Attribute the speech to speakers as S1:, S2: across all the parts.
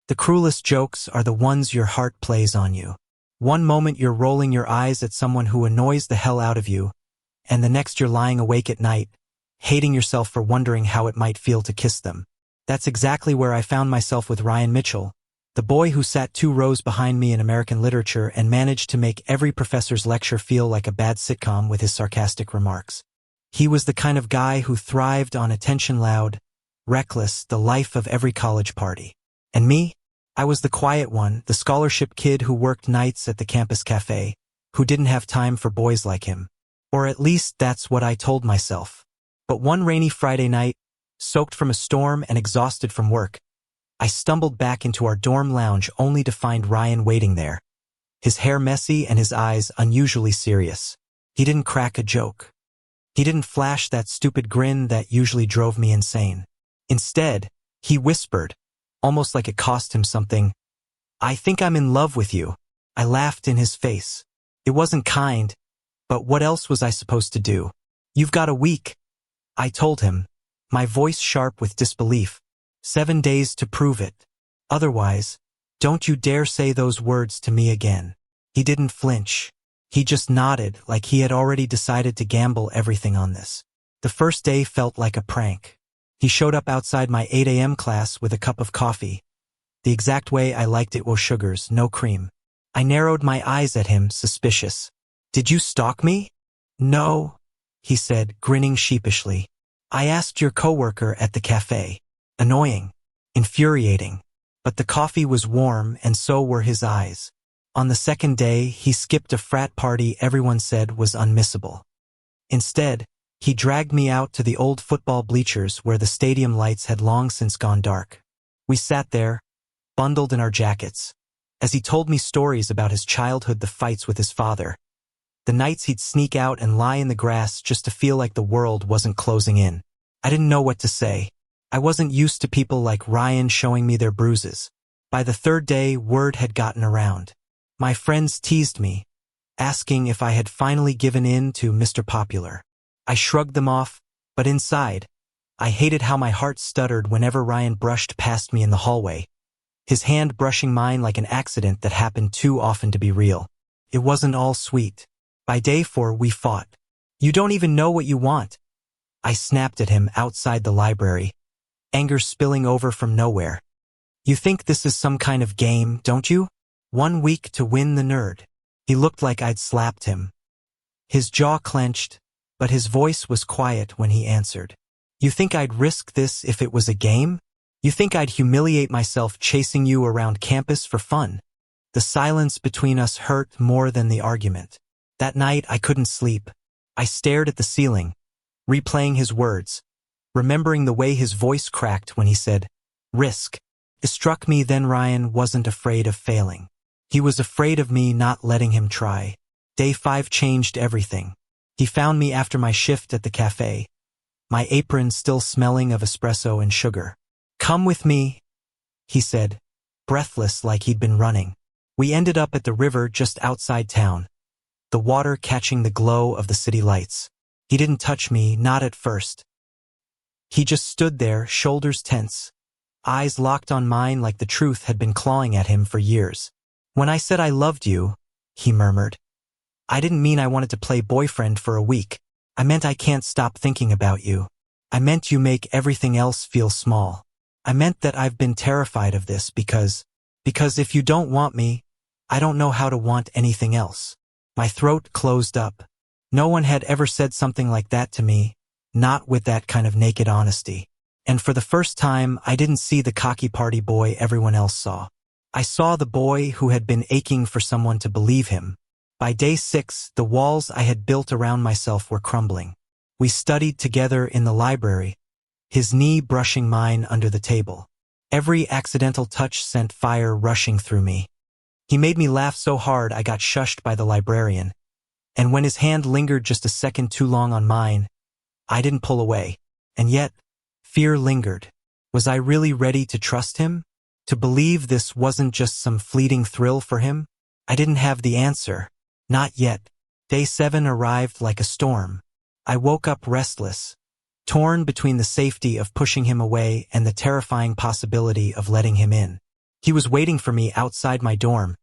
S1: The cruelest jokes are the ones your heart plays on you. One moment you're rolling your eyes at someone who annoys the hell out of you, and the next you're lying awake at night, hating yourself for wondering how it might feel to kiss them. That's exactly where I found myself with Ryan Mitchell, the boy who sat 2 rows behind me in American literature and managed to make every professor's lecture feel like a bad sitcom with his sarcastic remarks. He was the kind of guy who thrived on attention loud, reckless, the life of every college party. And me? I was the quiet one, the scholarship kid who worked nights at the campus cafe, who didn't have time for boys like him. Or at least that's what I told myself. But one rainy Friday night, soaked from a storm and exhausted from work, I stumbled back into our dorm lounge only to find Ryan waiting there. His hair messy and his eyes unusually serious. He didn't crack a joke. He didn't flash that stupid grin that usually drove me insane. Instead, he whispered, almost like it cost him something, "I think I'm in love with you." I laughed in his face. It wasn't kind, but what else was I supposed to do? "You've got a week," I told him, my voice sharp with disbelief. 7 days to prove it. Otherwise, don't you dare say those words to me again. He didn't flinch. He just nodded like he had already decided to gamble everything on this. The first day felt like a prank. He showed up outside my 8 a.m. class with a cup of coffee. The exact way I liked it, with sugars, no cream. I narrowed my eyes at him, suspicious. "Did you stalk me?" "No," he said, grinning sheepishly. "I asked your coworker at the cafe." Annoying. Infuriating. But the coffee was warm and so were his eyes. On the second day, he skipped a frat party everyone said was unmissable. Instead, he dragged me out to the old football bleachers where the stadium lights had long since gone dark. We sat there, bundled in our jackets, as he told me stories about his childhood, the fights with his father, the nights he'd sneak out and lie in the grass just to feel like the world wasn't closing in. I didn't know what to say. I wasn't used to people like Ryan showing me their bruises. By the third day, word had gotten around. My friends teased me, asking if I had finally given in to Mr. Popular. I shrugged them off, but inside, I hated how my heart stuttered whenever Ryan brushed past me in the hallway, his hand brushing mine like an accident that happened too often to be real. It wasn't all sweet. By day 4, we fought. "You don't even know what you want," I snapped at him outside the library, anger spilling over from nowhere. "You think this is some kind of game, don't you? 1 week to win the nerd." He looked like I'd slapped him. His jaw clenched, but his voice was quiet when he answered. "You think I'd risk this if it was a game? You think I'd humiliate myself chasing you around campus for fun?" The silence between us hurt more than the argument. That night I couldn't sleep. I stared at the ceiling, replaying his words, remembering the way his voice cracked when he said, "risk." It struck me then Ryan wasn't afraid of failing. He was afraid of me not letting him try. Day 5 changed everything. He found me after my shift at the cafe, my apron still smelling of espresso and sugar. "Come with me," he said, breathless like he'd been running. We ended up at the river just outside town, the water catching the glow of the city lights. He didn't touch me, not at first. He just stood there, shoulders tense, eyes locked on mine like the truth had been clawing at him for years. "When I said I loved you," he murmured, "I didn't mean I wanted to play boyfriend for a week. I meant I can't stop thinking about you. I meant you make everything else feel small. I meant that I've been terrified of this because if you don't want me, I don't know how to want anything else." My throat closed up. No one had ever said something like that to me, not with that kind of naked honesty. And for the first time, I didn't see the cocky party boy everyone else saw. I saw the boy who had been aching for someone to believe him. By day 6, the walls I had built around myself were crumbling. We studied together in the library, his knee brushing mine under the table. Every accidental touch sent fire rushing through me. He made me laugh so hard I got shushed by the librarian, and when his hand lingered just a second too long on mine, I didn't pull away. And yet, fear lingered. Was I really ready to trust him? To believe this wasn't just some fleeting thrill for him? I didn't have the answer. Not yet. Day 7 arrived like a storm. I woke up restless, torn between the safety of pushing him away and the terrifying possibility of letting him in. He was waiting for me outside my dorm,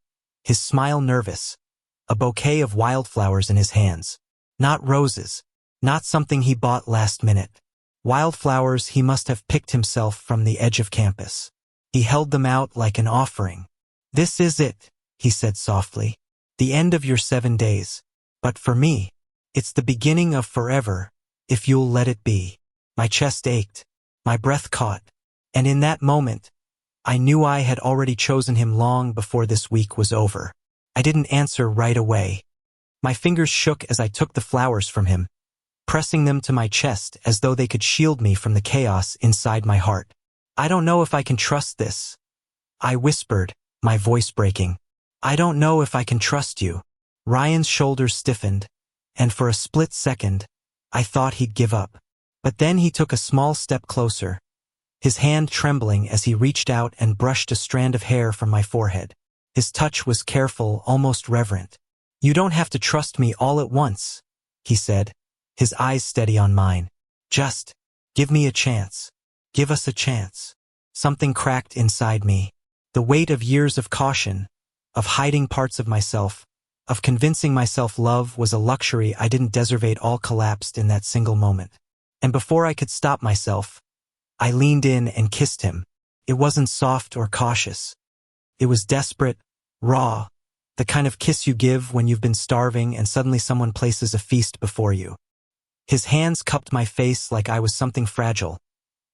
S1: his smile nervous, a bouquet of wildflowers in his hands. Not roses, not something he bought last minute. Wildflowers he must have picked himself from the edge of campus. He held them out like an offering. "This is it," he said softly. "The end of your 7 days. But for me, it's the beginning of forever, if you'll let it be." My chest ached, my breath caught, and in that moment, I knew I had already chosen him long before this week was over. I didn't answer right away. My fingers shook as I took the flowers from him, pressing them to my chest as though they could shield me from the chaos inside my heart. "I don't know if I can trust this," I whispered, my voice breaking. "I don't know if I can trust you." Ryan's shoulders stiffened, and for a split second, I thought he'd give up. But then he took a small step closer, his hand trembling as he reached out and brushed a strand of hair from my forehead. His touch was careful, almost reverent. "You don't have to trust me all at once," he said, his eyes steady on mine. "Just give me a chance. Give us a chance." Something cracked inside me. The weight of years of caution, of hiding parts of myself, of convincing myself love was a luxury I didn't deserve all collapsed in that single moment. And before I could stop myself, I leaned in and kissed him. It wasn't soft or cautious. It was desperate, raw, the kind of kiss you give when you've been starving and suddenly someone places a feast before you. His hands cupped my face like I was something fragile,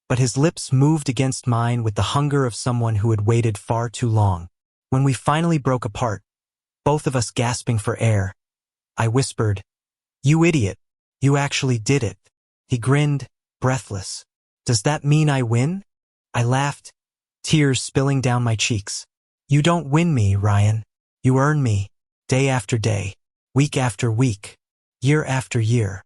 S1: but his lips moved against mine with the hunger of someone who had waited far too long. When we finally broke apart, both of us gasping for air, I whispered, "You idiot, you actually did it." He grinned, breathless. "Does that mean I win?" I laughed, tears spilling down my cheeks. "You don't win me, Ryan. You earn me, day after day, week after week, year after year."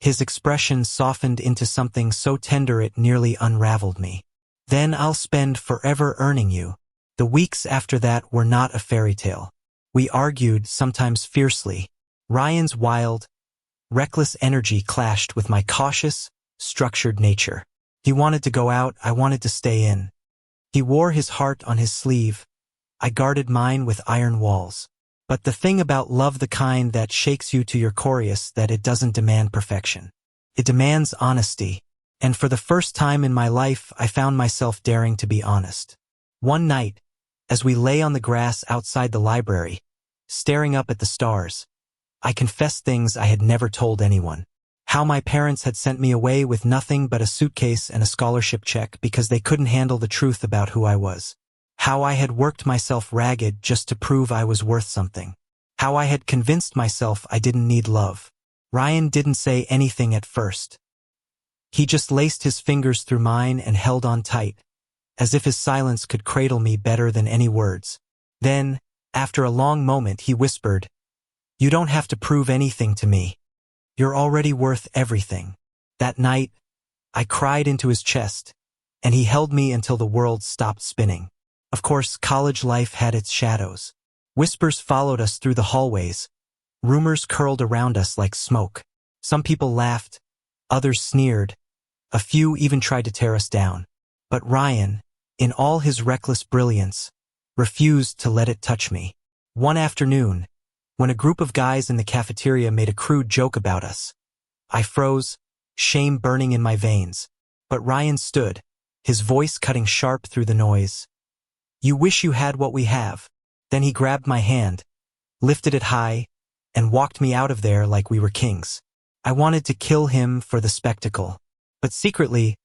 S1: His expression softened into something so tender it nearly unraveled me. "Then I'll spend forever earning you." The weeks after that were not a fairy tale. We argued, sometimes fiercely. Ryan's wild, reckless energy clashed with my cautious, structured nature. He wanted to go out, I wanted to stay in. He wore his heart on his sleeve. I guarded mine with iron walls. But the thing about love, the kind that shakes you to your core, is that it doesn't demand perfection. It demands honesty. And for the first time in my life, I found myself daring to be honest. One night, as we lay on the grass outside the library, staring up at the stars, I confessed things I had never told anyone. How my parents had sent me away with nothing but a suitcase and a scholarship check because they couldn't handle the truth about who I was. How I had worked myself ragged just to prove I was worth something. How I had convinced myself I didn't need love. Ryan didn't say anything at first. He just laced his fingers through mine and held on tight, as if his silence could cradle me better than any words. Then, after a long moment, he whispered, "You don't have to prove anything to me. You're already worth everything." That night, I cried into his chest, and he held me until the world stopped spinning. Of course, college life had its shadows. Whispers followed us through the hallways. Rumors curled around us like smoke. Some people laughed, others sneered. A few even tried to tear us down. But Ryan, in all his reckless brilliance, refused to let it touch me. One afternoon, when a group of guys in the cafeteria made a crude joke about us, I froze, shame burning in my veins. But Ryan stood, his voice cutting sharp through the noise. "You wish you had what we have." Then he grabbed my hand, lifted it high, and walked me out of there like we were kings. I wanted to kill him for the spectacle, but secretly,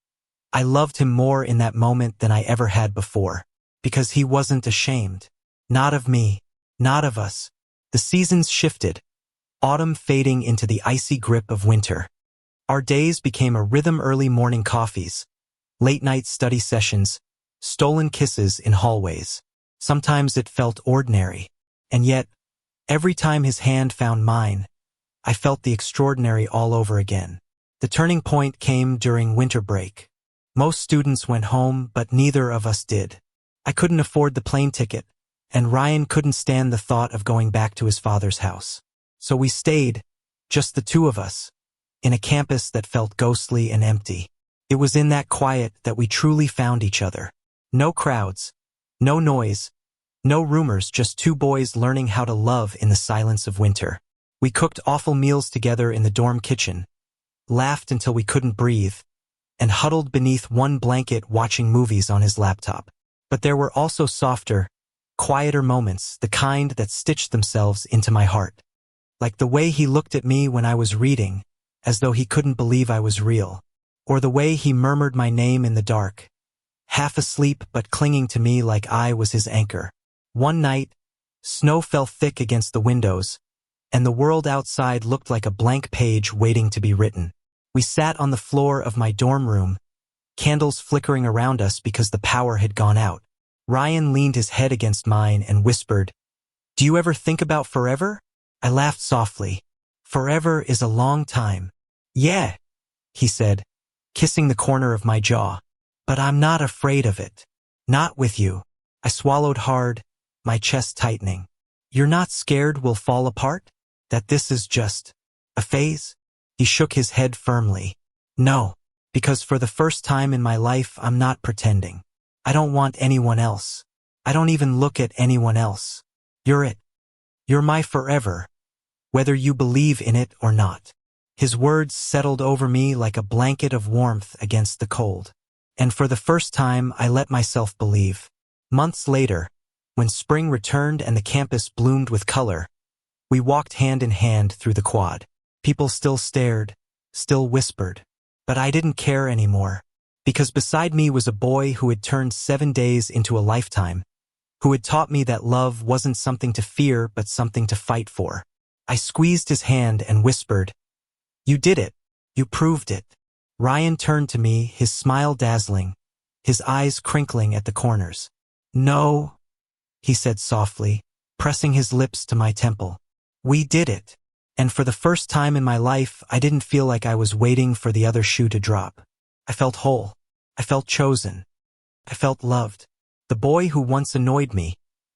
S1: I loved him more in that moment than I ever had before, because he wasn't ashamed. Not of me, not of us. The seasons shifted, autumn fading into the icy grip of winter. Our days became a rhythm: early morning coffees, late-night study sessions, stolen kisses in hallways. Sometimes it felt ordinary, and yet, every time his hand found mine, I felt the extraordinary all over again. The turning point came during winter break. Most students went home, but neither of us did. I couldn't afford the plane ticket, and Ryan couldn't stand the thought of going back to his father's house. So we stayed, just the two of us, in a campus that felt ghostly and empty. It was in that quiet that we truly found each other. No crowds, No noise, no rumors, just two boys learning how to love in the silence of winter. We cooked awful meals together in the dorm kitchen, laughed until we couldn't breathe, and huddled beneath one blanket watching movies on his laptop. But there were also softer, quieter moments, the kind that stitched themselves into my heart. Like the way he looked at me when I was reading, as though he couldn't believe I was real. Or the way he murmured my name in the dark, half asleep but clinging to me like I was his anchor. One night, snow fell thick against the windows, and the world outside looked like a blank page waiting to be written. We sat on the floor of my dorm room, candles flickering around us because the power had gone out. Ryan leaned his head against mine and whispered, "Do you ever think about forever?" I laughed softly. "Forever is a long time." "Yeah," he said, kissing the corner of my jaw. "But I'm not afraid of it. Not with you." I swallowed hard, my chest tightening. "You're not scared we'll fall apart? That this is just a phase?" He shook his head firmly. "No, because for the first time in my life I'm not pretending. I don't want anyone else. I don't even look at anyone else. You're it. You're my forever, whether you believe in it or not." His words settled over me like a blanket of warmth against the cold. And for the first time, I let myself believe. Months later, when spring returned and the campus bloomed with color, we walked hand in hand through the quad. People still stared, still whispered. But I didn't care anymore, because beside me was a boy who had turned 7 days into a lifetime, who had taught me that love wasn't something to fear but something to fight for. I squeezed his hand and whispered, "You did it. You proved it." Ryan turned to me, his smile dazzling, his eyes crinkling at the corners. "No," he said softly, pressing his lips to my temple. "We did it." And for the first time in my life, I didn't feel like I was waiting for the other shoe to drop. I felt whole. I felt chosen. I felt loved. The boy who once annoyed me,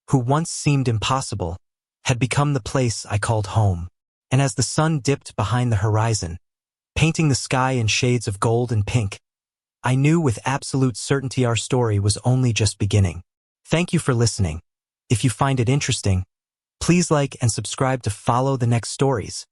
S1: who once seemed impossible, had become the place I called home. And as the sun dipped behind the horizon, painting the sky in shades of gold and pink, I knew with absolute certainty our story was only just beginning. Thank you for listening. If you find it interesting, please like and subscribe to follow the next stories.